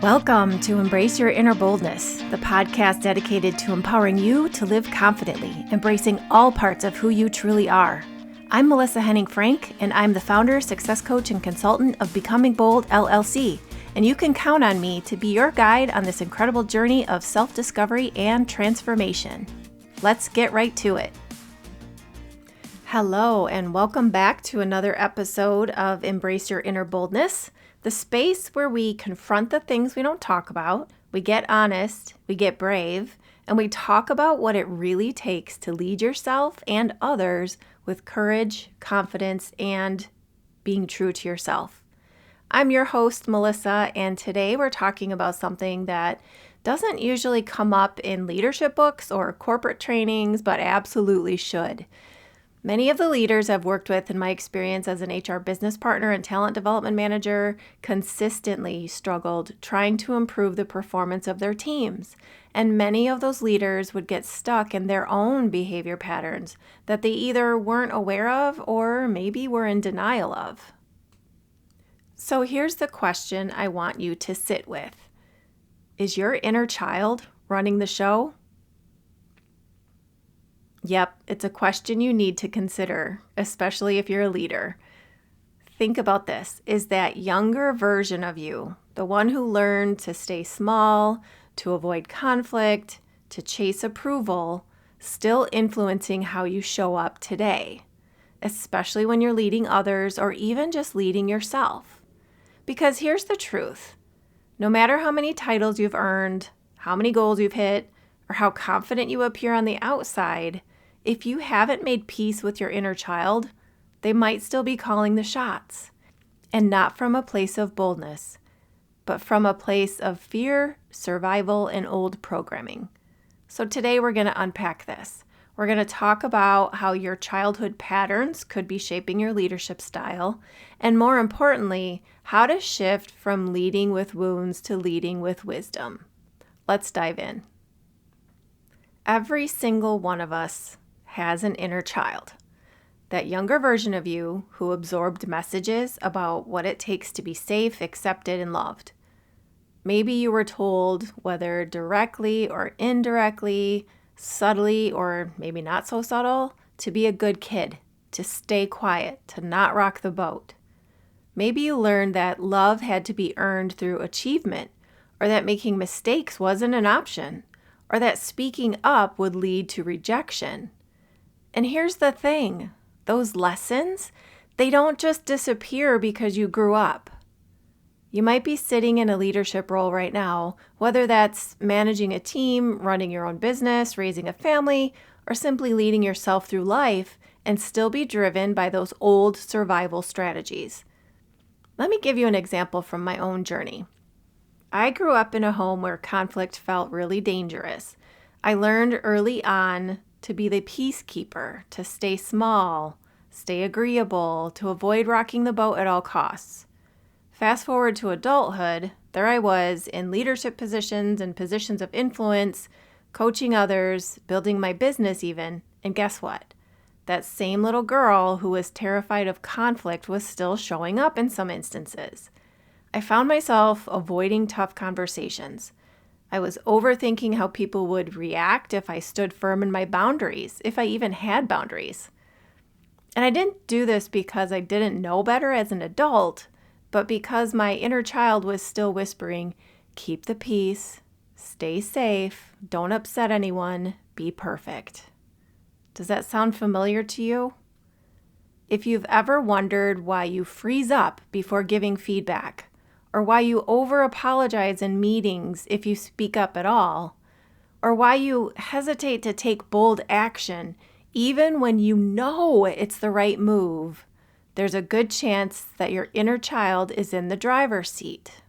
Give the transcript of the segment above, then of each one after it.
Welcome to Embrace Your Inner Boldness, the podcast dedicated to empowering you to live confidently, embracing all parts of who you truly are. I'm Melissa Henning-Frank, and I'm the founder, success coach, and consultant of Becoming Bold, LLC, and you can count on me to be your guide on this incredible journey of self-discovery and transformation. Let's get right to it. Hello, and welcome back to another episode of Embrace Your Inner Boldness, the space where we confront the things we don't talk about, we get honest, we get brave, and we talk about what it really takes to lead yourself and others with courage, confidence, and being true to yourself. I'm your host, Melissa, and today we're talking about something that doesn't usually come up in leadership books or corporate trainings, but absolutely should. Many of the leaders I've worked with in my experience as an HR business partner and talent development manager consistently struggled trying to improve the performance of their teams. And many of those leaders would get stuck in their own behavior patterns that they either weren't aware of or maybe were in denial of. So here's the question I want you to sit with. Is your inner child running the show? Yep, it's a question you need to consider, especially if you're a leader. Think about this. Is that younger version of you, the one who learned to stay small, to avoid conflict, to chase approval, still influencing how you show up today, especially when you're leading others or even just leading yourself? Because here's the truth. No matter how many titles you've earned, how many goals you've hit, or how confident you appear on the outside, if you haven't made peace with your inner child, they might still be calling the shots. And not from a place of boldness, but from a place of fear, survival, and old programming. So today we're going to unpack this. We're going to talk about how your childhood patterns could be shaping your leadership style, and more importantly, how to shift from leading with wounds to leading with wisdom. Let's dive in. Every single one of us has an inner child, that younger version of you who absorbed messages about what it takes to be safe, accepted, and loved. Maybe you were told, whether directly or indirectly, subtly or maybe not so subtle, to be a good kid, to stay quiet, to not rock the boat. Maybe you learned that love had to be earned through achievement, or that making mistakes wasn't an option, or that speaking up would lead to rejection. And here's the thing, those lessons, they don't just disappear because you grew up. You might be sitting in a leadership role right now, whether that's managing a team, running your own business, raising a family, or simply leading yourself through life and still be driven by those old survival strategies. Let me give you an example from my own journey. I grew up in a home where conflict felt really dangerous. I learned early on to be the peacekeeper, to stay small, stay agreeable, to avoid rocking the boat at all costs. Fast forward to adulthood, there I was in leadership positions and positions of influence, coaching others, building my business even, and guess what? That same little girl who was terrified of conflict was still showing up in some instances. I found myself avoiding tough conversations. I was overthinking how people would react if I stood firm in my boundaries, if I even had boundaries. And I didn't do this because I didn't know better as an adult, but because my inner child was still whispering, keep the peace, stay safe, don't upset anyone, be perfect. Does that sound familiar to you? If you've ever wondered why you freeze up before giving feedback, or why you over-apologize in meetings if you speak up at all, or why you hesitate to take bold action even when you know it's the right move, there's a good chance that your inner child is in the driver's seat.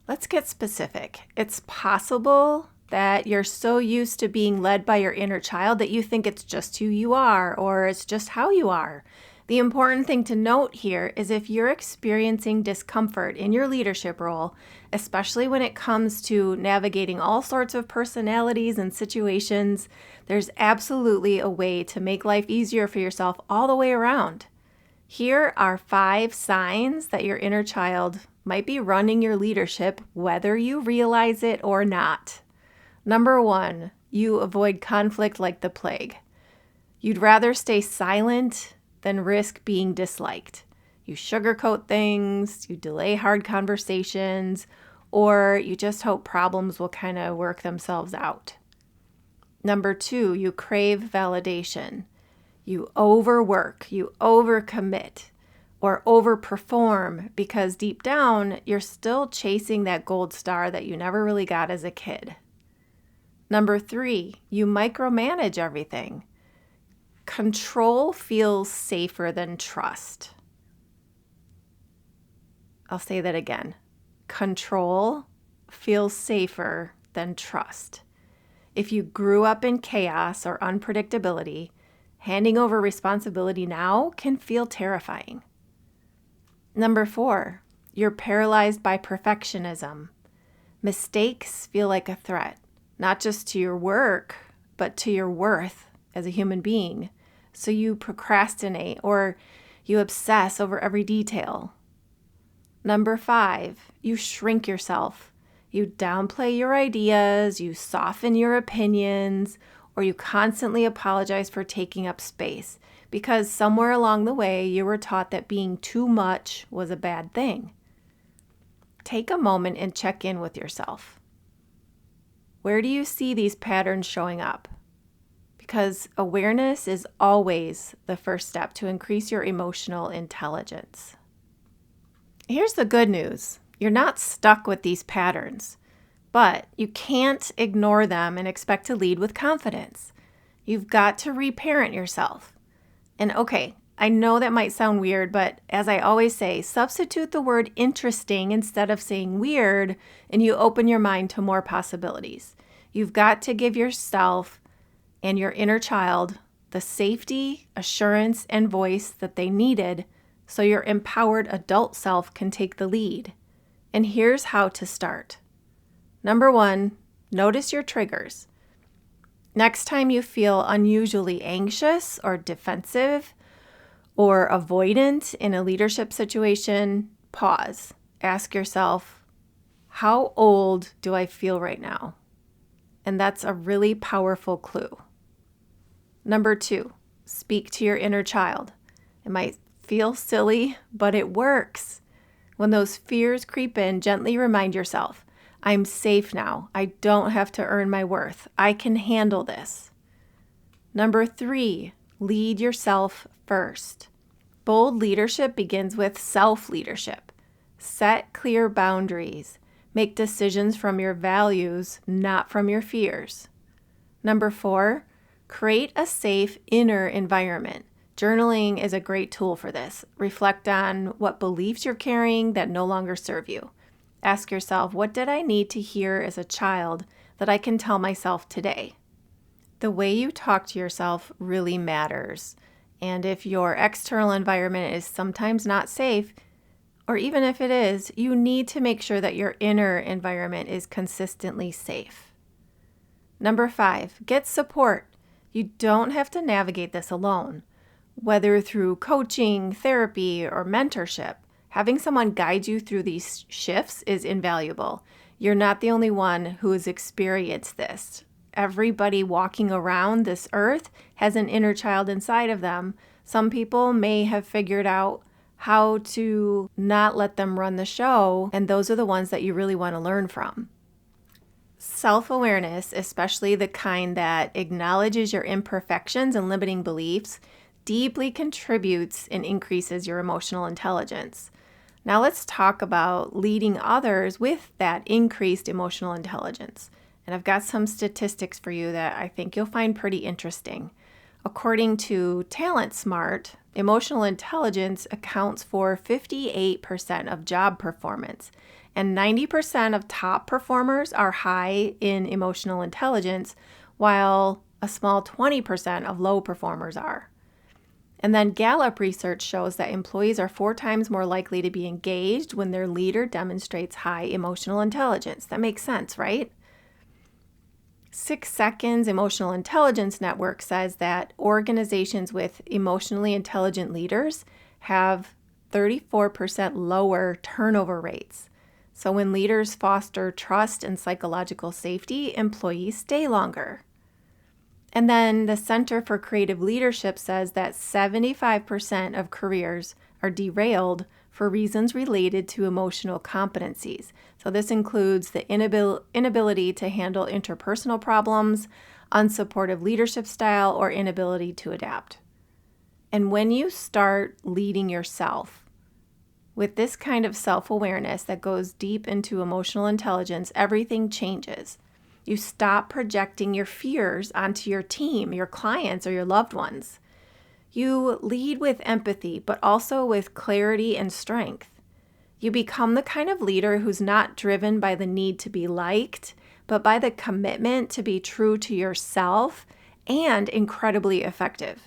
Let's get specific. It's possible that you're so used to being led by your inner child that you think it's just who you are or it's just how you are. The important thing to note here is if you're experiencing discomfort in your leadership role, especially when it comes to navigating all sorts of personalities and situations, there's absolutely a way to make life easier for yourself all the way around. Here are 5 signs that your inner child might be running your leadership whether you realize it or not. Number 1, you avoid conflict like the plague. You'd rather stay silent than risk being disliked. You sugarcoat things, you delay hard conversations, or you just hope problems will kind of work themselves out. Number 2, you crave validation. You overwork, you overcommit, or overperform because deep down, you're still chasing that gold star that you never really got as a kid. Number 3, you micromanage everything. Control feels safer than trust. I'll say that again. Control feels safer than trust. If you grew up in chaos or unpredictability, handing over responsibility now can feel terrifying. Number 4, you're paralyzed by perfectionism. Mistakes feel like a threat, not just to your work, but to your worth as a human being. So you procrastinate or you obsess over every detail. Number 5, you shrink yourself. You downplay your ideas, you soften your opinions, or you constantly apologize for taking up space because somewhere along the way you were taught that being too much was a bad thing. Take a moment and check in with yourself. Where do you see these patterns showing up? Because awareness is always the first step to increase your emotional intelligence. Here's the good news. You're not stuck with these patterns, but you can't ignore them and expect to lead with confidence. You've got to reparent yourself. And okay, I know that might sound weird, but as I always say, substitute the word interesting instead of saying weird, and you open your mind to more possibilities. You've got to give yourself and your inner child the safety, assurance, and voice that they needed so your empowered adult self can take the lead. And here's how to start. Number 1, notice your triggers. Next time you feel unusually anxious or defensive or avoidant in a leadership situation, pause. Ask yourself, how old do I feel right now? And that's a really powerful clue. Number 2, speak to your inner child. It might feel silly, but it works. When those fears creep in, gently remind yourself, I'm safe now. I don't have to earn my worth. I can handle this. Number 3, lead yourself first. Bold leadership begins with self-leadership. Set clear boundaries. Make decisions from your values, not from your fears. Number 4, create a safe inner environment. Journaling is a great tool for this. Reflect on what beliefs you're carrying that no longer serve you. Ask yourself, what did I need to hear as a child that I can tell myself today? The way you talk to yourself really matters. And if your external environment is sometimes not safe, or even if it is, you need to make sure that your inner environment is consistently safe. Number 5, get support. You don't have to navigate this alone. Whether through coaching, therapy, or mentorship, having someone guide you through these shifts is invaluable. You're not the only one who has experienced this. Everybody walking around this earth has an inner child inside of them. Some people may have figured out how to not let them run the show, and those are the ones that you really want to learn from. Self-awareness, especially the kind that acknowledges your imperfections and limiting beliefs, deeply contributes and increases your emotional intelligence. Now let's talk about leading others with that increased emotional intelligence. And I've got some statistics for you that I think you'll find pretty interesting. According to Talent Smart, emotional intelligence accounts for 58% of job performance, and 90% of top performers are high in emotional intelligence, while a small 20% of low performers are. And then Gallup research shows that employees are 4 times more likely to be engaged when their leader demonstrates high emotional intelligence. That makes sense, right? 6 Seconds Emotional Intelligence Network says that organizations with emotionally intelligent leaders have 34% lower turnover rates. So when leaders foster trust and psychological safety, employees stay longer. And then the Center for Creative Leadership says that 75% of careers are derailed for reasons related to emotional competencies. So this includes the inability to handle interpersonal problems, unsupportive leadership style, or inability to adapt. And when you start leading yourself with this kind of self-awareness that goes deep into emotional intelligence, everything changes. You stop projecting your fears onto your team, your clients, or your loved ones. You lead with empathy, but also with clarity and strength. You become the kind of leader who's not driven by the need to be liked, but by the commitment to be true to yourself and incredibly effective.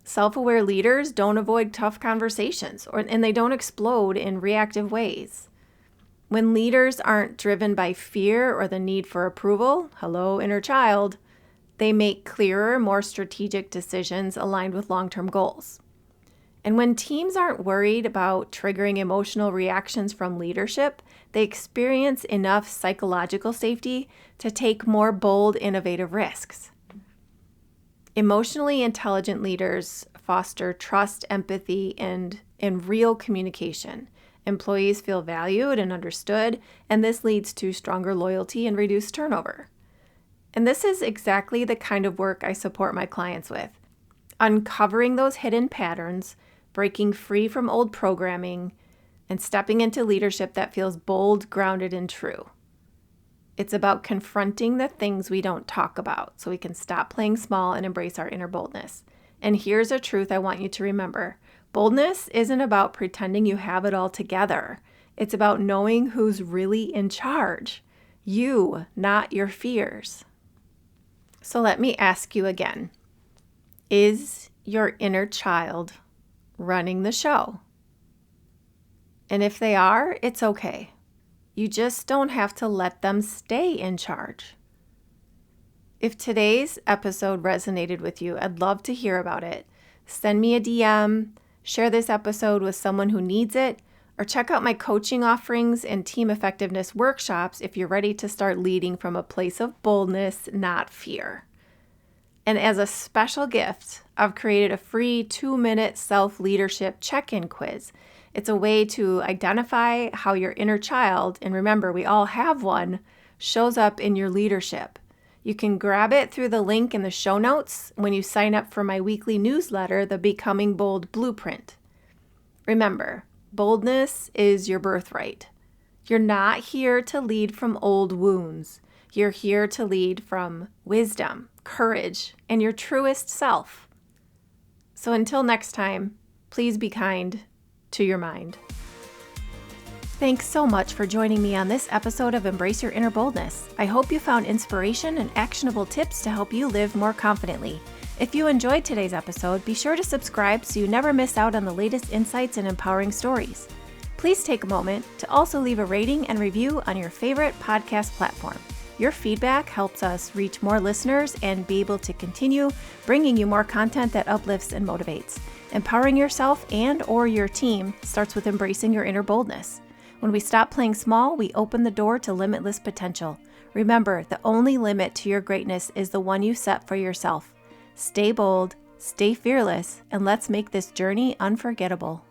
Self-aware leaders don't avoid tough conversations, and they don't explode in reactive ways. When leaders aren't driven by fear or the need for approval, hello, inner child, they make clearer, more strategic decisions aligned with long-term goals. And when teams aren't worried about triggering emotional reactions from leadership, they experience enough psychological safety to take more bold, innovative risks. Emotionally intelligent leaders foster trust, empathy, and real communication. Employees feel valued and understood, and this leads to stronger loyalty and reduced turnover. And this is exactly the kind of work I support my clients with. Uncovering those hidden patterns, breaking free from old programming, and stepping into leadership that feels bold, grounded, and true. It's about confronting the things we don't talk about so we can stop playing small and embrace our inner boldness. And here's a truth I want you to remember. Boldness isn't about pretending you have it all together. It's about knowing who's really in charge. You, not your fears. So let me ask you again. Is your inner child running the show? And if they are, it's okay. You just don't have to let them stay in charge. If today's episode resonated with you, I'd love to hear about it. Send me a DM, share this episode with someone who needs it, or check out my coaching offerings and team effectiveness workshops if you're ready to start leading from a place of boldness, not fear. And as a special gift, I've created a free 2-minute self-leadership check-in quiz. It's a way to identify how your inner child, and remember, we all have one, shows up in your leadership. You can grab it through the link in the show notes when you sign up for my weekly newsletter, The Becoming Bold Blueprint. Remember, boldness is your birthright. You're not here to lead from old wounds. You're here to lead from wisdom, courage, and your truest self. So until next time, please be kind to your mind. Thanks so much for joining me on this episode of Embrace Your Inner Boldness. I hope you found inspiration and actionable tips to help you live more confidently. If you enjoyed today's episode, be sure to subscribe so you never miss out on the latest insights and empowering stories. Please take a moment to also leave a rating and review on your favorite podcast platform. Your feedback helps us reach more listeners and be able to continue bringing you more content that uplifts and motivates. Empowering yourself and/or your team starts with embracing your inner boldness. When we stop playing small, we open the door to limitless potential. Remember, the only limit to your greatness is the one you set for yourself. Stay bold, stay fearless, and let's make this journey unforgettable.